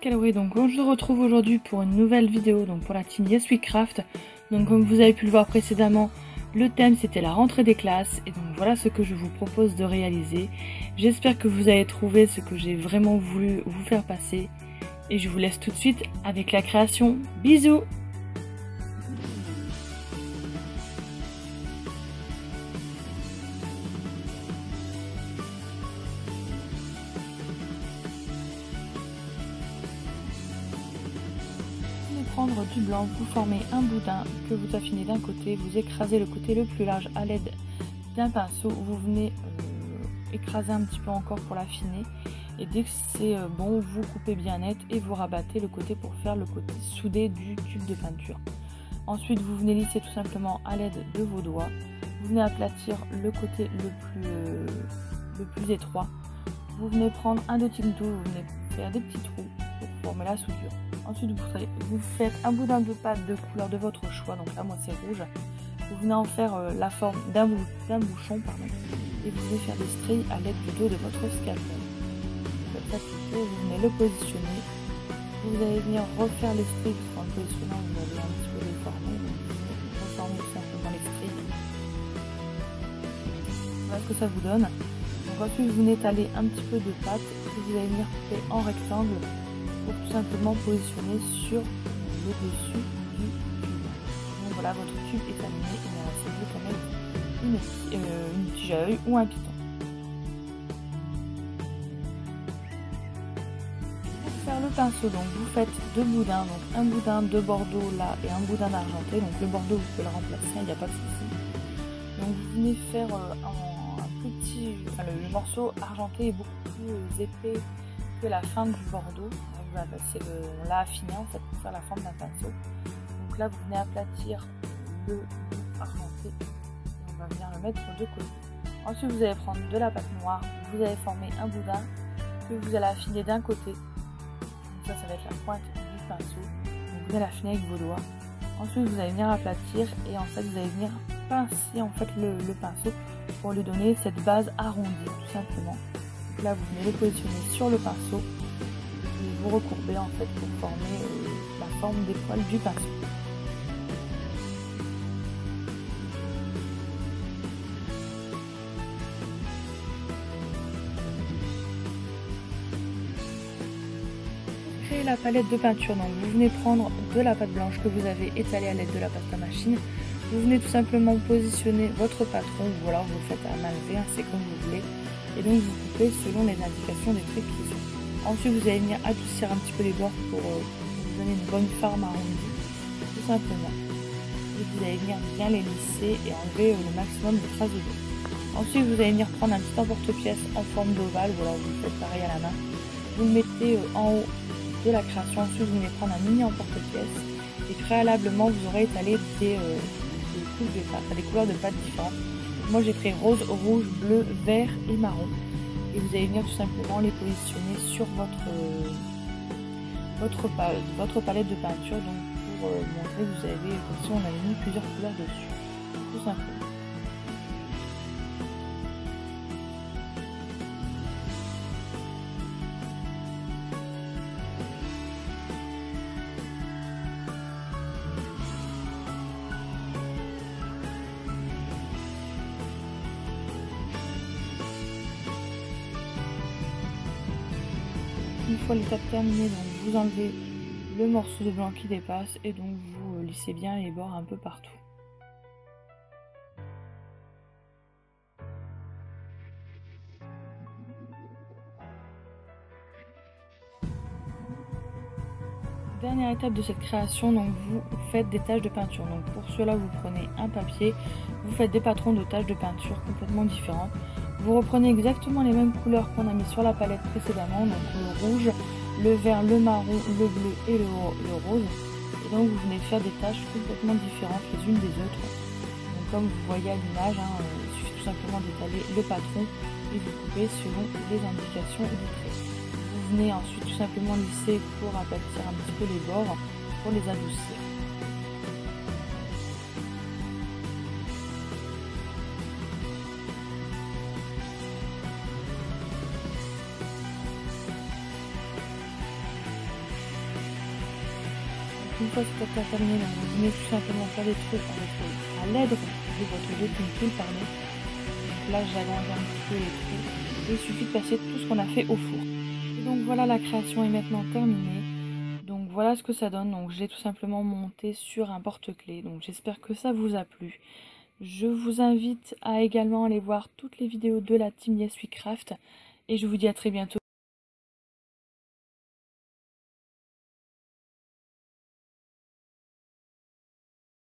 Calories, donc on se retrouve aujourd'hui pour une nouvelle vidéo donc pour la team Yes We Craft. Donc comme vous avez pu le voir précédemment, le thème c'était la rentrée des classes et donc voilà ce que je vous propose de réaliser. J'espère que vous avez trouvé ce que j'ai vraiment voulu vous faire passer et je vous laisse tout de suite avec la création. Bisous! Prendre du blanc, vous formez un boudin que vous affinez d'un côté, vous écrasez le côté le plus large à l'aide d'un pinceau, vous venez écraser un petit peu encore pour l'affiner et dès que c'est bon, vous coupez bien net et vous rabattez le côté pour faire le côté soudé du tube de peinture. Ensuite vous venez lisser tout simplement à l'aide de vos doigts, vous venez aplatir le côté le plus étroit, vous venez prendre un dotting tool, vous venez faire des petits trous pour former la soudure. Ensuite, vous faites un boudin de pâte de couleur de votre choix, donc là moi c'est rouge. Vous venez en faire la forme d'un bouchon, et vous venez faire des stries à l'aide du dos de votre scalpel. Faites ça petit peu, vous venez le positionner. Vous allez venir refaire les stries, parce qu'en le positionnant vous allez un petit peu les former, donc vous reformez tout simplement les stries. Voilà ce que ça vous donne. Donc ensuite vous venez étaler un petit peu de pâte, que vous allez venir couper en rectangle, pour tout simplement positionner sur le dessus du tube. Donc voilà, votre tube est terminé et il ne reste plus qu'à mettre une tige à œil ou un piton. Pour faire le pinceau, donc vous faites deux boudins, donc un boudin de bordeaux là et un boudin d'argenté. Donc le bordeaux vous pouvez le remplacer, il n'y a pas de souci. Donc vous venez faire le morceau argenté est beaucoup plus épais que la fin du bordeaux. On l'a affiné en fait pour faire la forme d'un pinceau. Donc là vous venez aplatir le bout argenté et on va venir le mettre de côté. Ensuite vous allez prendre de la pâte noire, vous allez former un boudin que vous allez affiner d'un côté. Donc ça va être la pointe du pinceau. Donc vous allez l'affiner avec vos doigts. Ensuite vous allez venir aplatir et en fait vous allez venir pincer en fait le pinceau pour lui donner cette base arrondie tout simplement. Donc là vous venez le positionner sur le pinceau. Vous recourbez en fait pour former la forme des poils du pinceau. Pour créer la palette de peinture, donc vous venez prendre de la pâte blanche que vous avez étalée à l'aide de la pâte à machine. Vous venez tout simplement positionner votre patron, ou alors vous le faites à main levée, c'est comme vous voulez, et donc vous coupez selon les indications des traits qui sont. Ensuite, vous allez venir adoucir un petit peu les bords pour vous donner une bonne forme arrondie, tout simplement. Et vous allez venir bien les lisser et enlever le maximum de traces de dos. Ensuite, vous allez venir prendre un petit emporte-pièce en forme d'ovale, ou alors vous le faites pareil à la main. Vous le mettez en haut de la création. Ensuite, vous venez prendre un mini emporte-pièce et préalablement, vous aurez étalé des couleurs de pâte différentes. Moi, j'ai créé rose, rouge, bleu, vert et marron. Et vous allez venir tout simplement les positionner sur votre palette de peinture, donc pour montrer que vous avez, comme si on avait mis plusieurs couleurs dessus, tout simplement. Une fois l'étape terminée, donc vous enlevez le morceau de blanc qui dépasse et donc vous lissez bien les bords un peu partout. Dernière étape de cette création, donc vous faites des taches de peinture. Donc pour cela vous prenez un papier, vous faites des patrons de taches de peinture complètement différents. Vous reprenez exactement les mêmes couleurs qu'on a mis sur la palette précédemment, donc le rouge, le vert, le marron, le bleu et le rose. Et donc vous venez faire des taches complètement différentes les unes des autres. Donc comme vous voyez à l'image, il suffit tout simplement d'étaler le patron et vous coupez selon les indications du trait. Vous venez ensuite tout simplement lisser pour aplatir un petit peu les bords, pour les adoucir. une fois que c'est terminé, donc vous venez tout simplement faire des trucs à l'aide de votre whipping tool, pardon. Donc là j'agrandis un petit peu les trous et il suffit de passer tout ce qu'on a fait au four. Et donc voilà, la création est maintenant terminée. Donc voilà ce que ça donne. Donc j'ai tout simplement monté sur un porte-clés. Donc j'espère que ça vous a plu. Je vous invite à également aller voir toutes les vidéos de la team Yes We Craft et je vous dis à très bientôt.